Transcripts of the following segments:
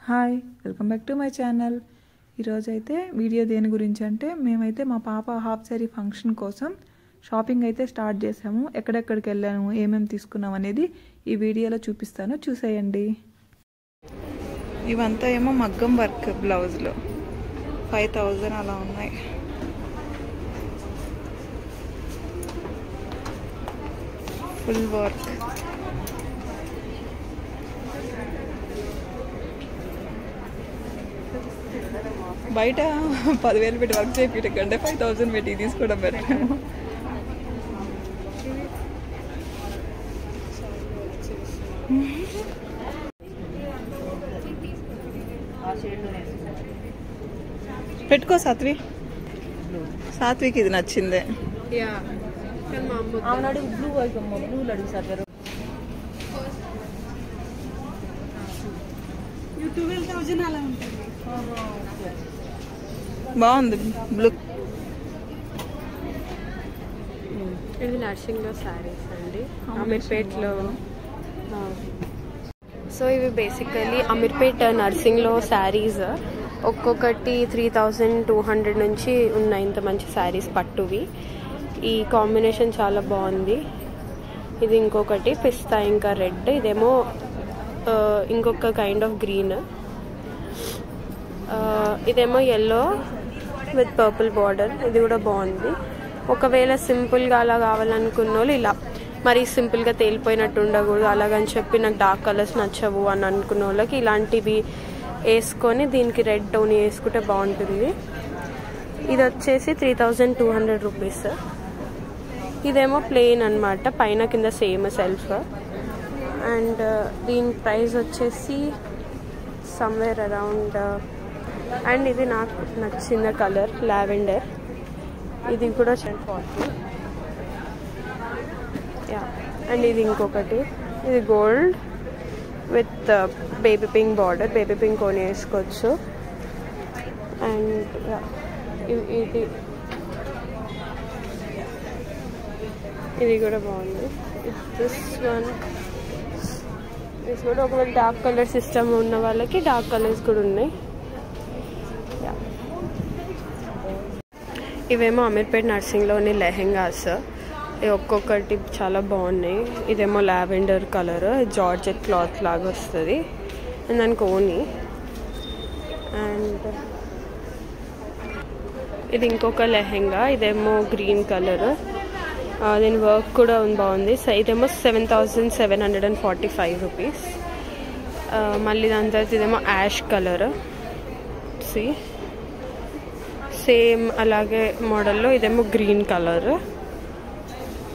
Hi welcome back to my channel. ఈరోజు అయితే video దేని గురించి అంటే మేమైతే మా పాప హాఫ్ సారీ ఫంక్షన్ కోసం షాపింగ్ అయితే స్టార్ట్ చేసాము. ఎక్కడెక్కడికి వెళ్ళాము, ఏమేమి తీసుకున్నాం అనేది ఈ వీడియోలో చూపిస్తాను, చూసేయండి. ఇవంతా ఏమో మగ్గం వర్క్ బ్లౌజ్లో 5000 అలా ఉన్నాయి. Full work. బయట 10,000 పెట్టి వర్క్ చేయించే కంటే 5000 పెట్టి తీసుకోవడం బెటర్. పెట్టుకో సాత్విక్ ఇది నచ్చిందే. బాగుంది బ్లూ. ఇది నర్సింగ్లో శారీస్ అండి, అమీర్పేట్లో. సో ఇవి బేసికలీ అమీర్పేట్ నర్సింగ్లో శారీస్. ఒక్కొక్కటి 3200 నుంచి ఉన్నాయి. ఇంత మంచి శారీస్ పట్టువి. ఈ కాంబినేషన్ చాలా బాగుంది. ఇది ఇంకొకటి పిస్తా ఇంకా రెడ్, ఇదేమో ఇంకొక కైండ్ ఆఫ్ గ్రీన్, ఇదేమో ఎల్లో విత్ పర్పుల్ బార్డర్. ఇది కూడా బాగుంది. ఒకవేళ సింపుల్గా అలా కావాలనుకున్న వాళ్ళు ఇలా మరి సింపుల్గా తేలిపోయినట్టు ఉండకూడదు అలాగని చెప్పి నాకు డార్క్ కలర్స్ నచ్చవు అని అనుకున్న వాళ్ళకి ఇలాంటివి వేసుకొని దీనికి రెడ్ టోన్ వేసుకుంటే బాగుంటుంది. ఇది వచ్చేసి 3200 రూపీస్. ఇదేమో ప్లెయిన్ అనమాట, పైన కింద సేమ్ సెల్ఫ్. అండ్ దీని ప్రైస్ వచ్చేసి సమ్వేర్ అరౌండ్. అండ్ ఇది నాకు నచ్చిన కలర్ లావెండర్, ఇది కూడా 40. యా. అండ్ ఇది ఇంకొకటి, ఇది gold with baby pink border, baby pink కొని వేసుకోవచ్చు. అండ్ ఇది కూడా బాగుంది. దిస్ కూడా ఒకవేళ డార్క్ కలర్ సిస్టమ్ ఉన్న వాళ్ళకి డార్క్ కలర్స్ కూడా ఉన్నాయి. ఇవేమో అమీర్పేట్ నర్సింగ్లోని లెహెంగాస్. ఇవి ఒక్కొక్కటి చాలా బాగున్నాయి. ఇదేమో లావెండర్ కలర్, జార్జెట్ క్లాత్ లాగా వస్తుంది అండ్ దానికి ఓని. అండ్ ఇది ఇంకొక లెహెంగా, ఇదేమో గ్రీన్ కలర్, దీని వర్క్ కూడా బాగుంది. ఇదేమో 7745 రూపీస్. మళ్ళీ దాని తర్వాత ఇదేమో యాష్ కలర్, సేమ్ అలాగే మోడల్లో. ఇదేమో గ్రీన్ కలర్.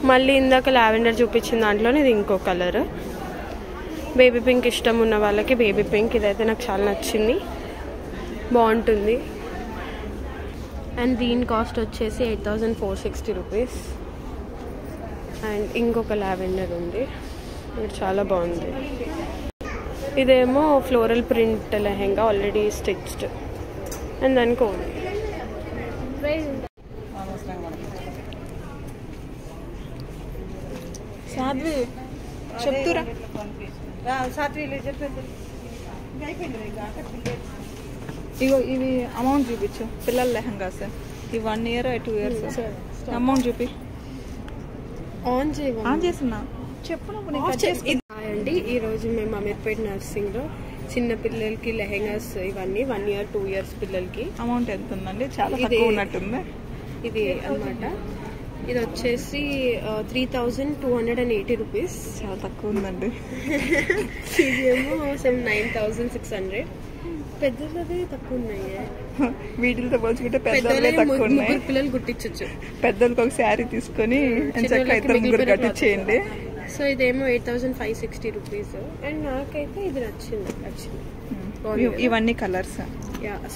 మళ్ళీ ఇందాక లావెండర్ చూపించిన దాంట్లోనే ఇది ఇంకో కలర్. బేబీ పింక్ ఇష్టం ఉన్న వాళ్ళకి బేబీ పింక్. ఇదైతే నాకు చాలా నచ్చింది, బాగుంటుంది. అండ్ దీని కాస్ట్ వచ్చేసి 8460 రూపీస్. అండ్ ఇంకొక లావెండర్ ఉంది, ఇది చాలా బాగుంది. ఇదేమో floral print lehenga, already stitched. And దానికి ఓన్లీ సాధ్వి చెప్తురా. ఇగో ఇవి అమౌంట్ చూపించు. పిల్లల లెహంగాస్ ఇవి 1 year 2 years. అమౌంట్ చూపి. ఆన్ చేస్తున్నా చెప్పు. అండి ఈరోజు మేము అమీర్పేట్ నర్సింగ్లో చిన్న పిల్లలకి లెహెంగాస్ ఇవన్నీ 1 year 2 years పిల్లలకి. అమౌంట్ ఎంత ఉందండి? చాలా తక్కువ ఉన్నట్టుంది. ఇది అన్నమాట. ఇది వచ్చేసి 3280 రూపీస్. చాలా తక్కువ ఉందండి. ఇది ఏమో 9600. పెద్దలది తక్కువ ఉన్నాయి. వీటితో పోల్చుకుంటే పెద్దలే తక్కువ ఉన్నాయి. పిల్లలు కుట్టించచ్చు. పెద్దలకు ఒక శారీ తీసుకొని ముగ్గురు కట్టించేయండి. సో ఇదేమో 8560 రూపీస్. అండ్ నాకైతే ఇది నచ్చింది. ఇవన్నీ కలర్స్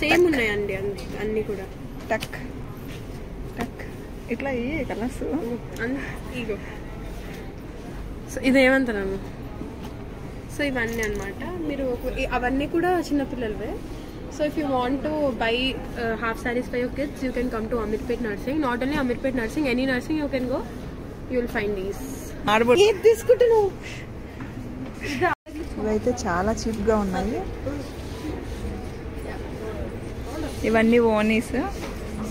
సేమ్ ఉన్నాయండి అన్ని కూడా. టక్ టక్ ఇట్లా ఈ కలర్స్ ఇగో. సో ఇదేమంటాను. సో ఇవన్నీ అనమాట. మీరు అవన్నీ కూడా చిన్నపిల్లలవే. So if you want to buy half saris for your kids, you can come to Ameerpet Narsing. Not only Ameerpet Narsing, any Narsing you can go, you will find these. ఇవైతే చాలా చీప్గా ఉన్నాయి. ఇవన్నీ ఓనీస్.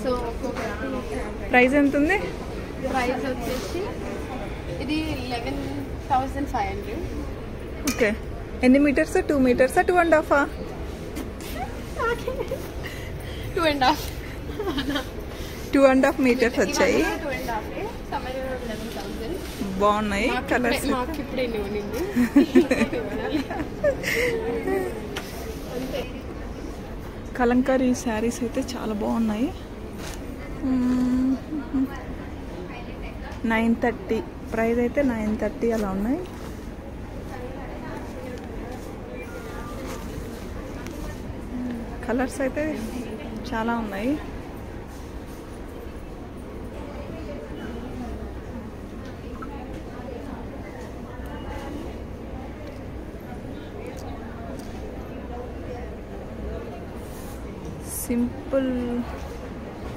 సో ప్రైస్ ఎంత ఉంది? ప్రైస్ వచ్చేసి ఇది 11,500. ఓకే. ఎన్ని మీటర్స్? 2 మీటర్సా 2.5? 2.5 మీటర్స్ వచ్చాయి. బాగున్నాయి కలర్స్. కలంకారీ శారీస్ అయితే చాలా బాగున్నాయి. 930 ప్రైస్ అయితే 930 అలా ఉన్నాయి. కలర్స్ అయితే చాలా ఉన్నాయి. సింపుల్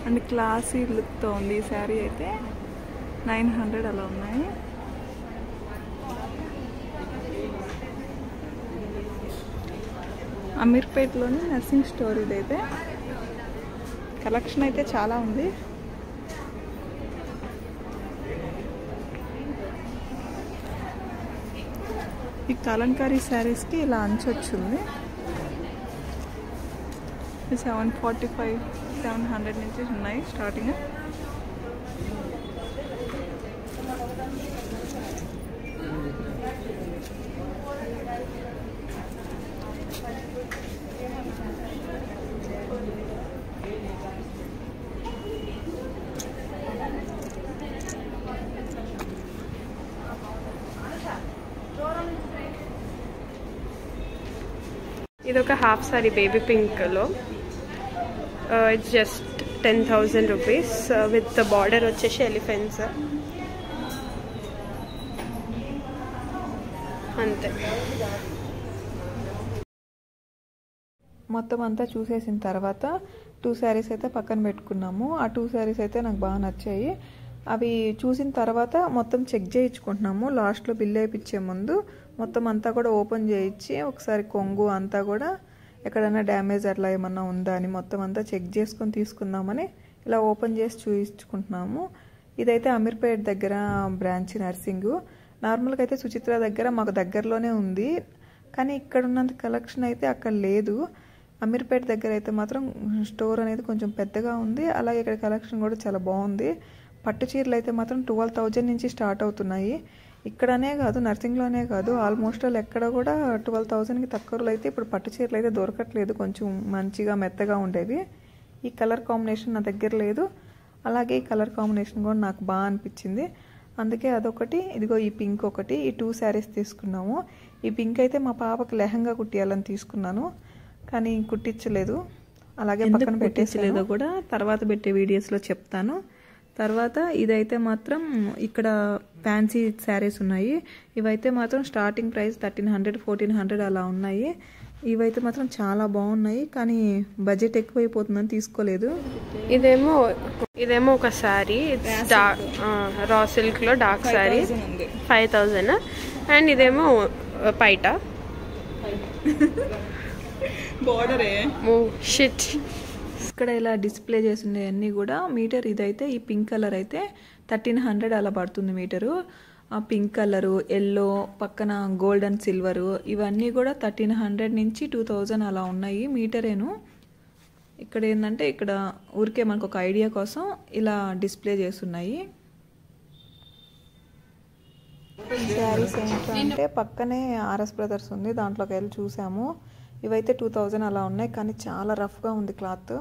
అండ్ క్లాసీ లుక్తో ఉంది ఈ శారీ అయితే. 900 అలా ఉన్నాయి. అమీర్పేట్లోని నర్సింగ్ స్టోర్ ఇదైతే. కలెక్షన్ అయితే చాలా ఉంది. ఈ కలంకారీ శారీస్కి ఇలా అంచు వచ్చింది. 745 700 నుంచి ఉన్నాయి స్టార్టింగ్. ఇది ఒక హాఫ్ సారీ బేబీ పింక్లో. It's just 10,000 rupees with border వచ్చేసి ఎలిఫెంట్స్ అంతే. మొత్తం అంతా చూసేసిన తర్వాత 2 శారీస్ అయితే పక్కన పెట్టుకున్నాము. ఆ 2 శారీస్ అయితే నాకు బాగా నచ్చాయి. అవి చూసిన తర్వాత మొత్తం చెక్ చేయించుకుంటున్నాము. లాస్ట్లో బిల్ వేయించే ముందు మొత్తం అంతా కూడా ఓపెన్ చేయించి ఒకసారి కొంగు అంతా కూడా ఎక్కడైనా డ్యామేజ్ అట్లా ఏమన్నా ఉందా అని మొత్తం అంతా చెక్ చేసుకొని తీసుకుందామని ఇలా ఓపెన్ చేసి చూయించుకుంటున్నాము. ఇదైతే అమీర్పేట్ దగ్గర బ్రాంచ్ నర్సింగ్. నార్మల్గా అయితే సుచిత్ర దగ్గర మాకు దగ్గరలోనే ఉంది, కానీ ఇక్కడ ఉన్నంత కలెక్షన్ అయితే అక్కడ లేదు. అమీర్పేట్ దగ్గర అయితే మాత్రం స్టోర్ అనేది కొంచెం పెద్దగా ఉంది. అలాగే ఇక్కడ కలెక్షన్ కూడా చాలా బాగుంది. పట్టు చీరలు అయితే మాత్రం 12,000 నుంచి స్టార్ట్ అవుతున్నాయి. ఇక్కడనే కాదు, నర్సింగ్లోనే కాదు, ఆల్మోస్ట్ వాళ్ళు ఎక్కడ కూడా 12,000కి తక్కువలో అయితే ఇప్పుడు పట్టు చీరలు అయితే దొరకట్లేదు. కొంచెం మంచిగా మెత్తగా ఉండేవి. ఈ కలర్ కాంబినేషన్ నా దగ్గర లేదు. అలాగే ఈ కలర్ కాంబినేషన్ కూడా నాకు బాగా అనిపించింది. అందుకే అదొకటి, ఇదిగో ఈ పింక్ ఒకటి, ఈ 2 శారీస్ తీసుకున్నాము. ఈ పింక్ అయితే మా పాపకి లెహంగా కుట్టియాలని తీసుకున్నాను, కానీ కుట్టించలేదు. అలాగే పక్కన పెట్టేసలేదో కూడా తర్వాత పెట్టే వీడియోస్లో చెప్తాను. తర్వాత ఇదైతే మాత్రం ఇక్కడ ఫ్యాన్సీ శారీస్ ఉన్నాయి. ఇవైతే మాత్రం స్టార్టింగ్ ప్రైస్ 1300 1400 అలా ఉన్నాయి. ఇవైతే మాత్రం చాలా బాగున్నాయి, కానీ బడ్జెట్ ఎక్కువైపోతుందని తీసుకోలేదు. ఇదేమో ఒక శారీ రా సిల్క్ లో డార్క్ శారీ 5,000. అండ్ ఇదేమో పైట బోర్డరే. షిట్. ఇక్కడ ఇలా డిస్ప్లే చేసిండే అన్నీ కూడా మీటర్. ఇదైతే ఈ పింక్ కలర్ అయితే 1300 అలా పడుతుంది మీటరు. ఆ పింక్ కలరు, ఎల్లో, పక్కన గోల్డ్ అండ్ సిల్వరు, ఇవన్నీ కూడా 1300 నుంచి 2000 అలా ఉన్నాయి మీటరేను. ఇక్కడ ఏంటంటే ఇక్కడ ఊరికే మనకు ఒక ఐడియా కోసం ఇలా డిస్ప్లే చేస్తున్నాయి. శారీస్ ఏంటంటే పక్కనే ఆర్ఎస్ బ్రదర్స్ ఉంది, దాంట్లోకి వెళ్ళి చూసాము. ఇవైతే 2000 అలా ఉన్నాయి, కానీ చాలా రఫ్గా ఉంది క్లాత్.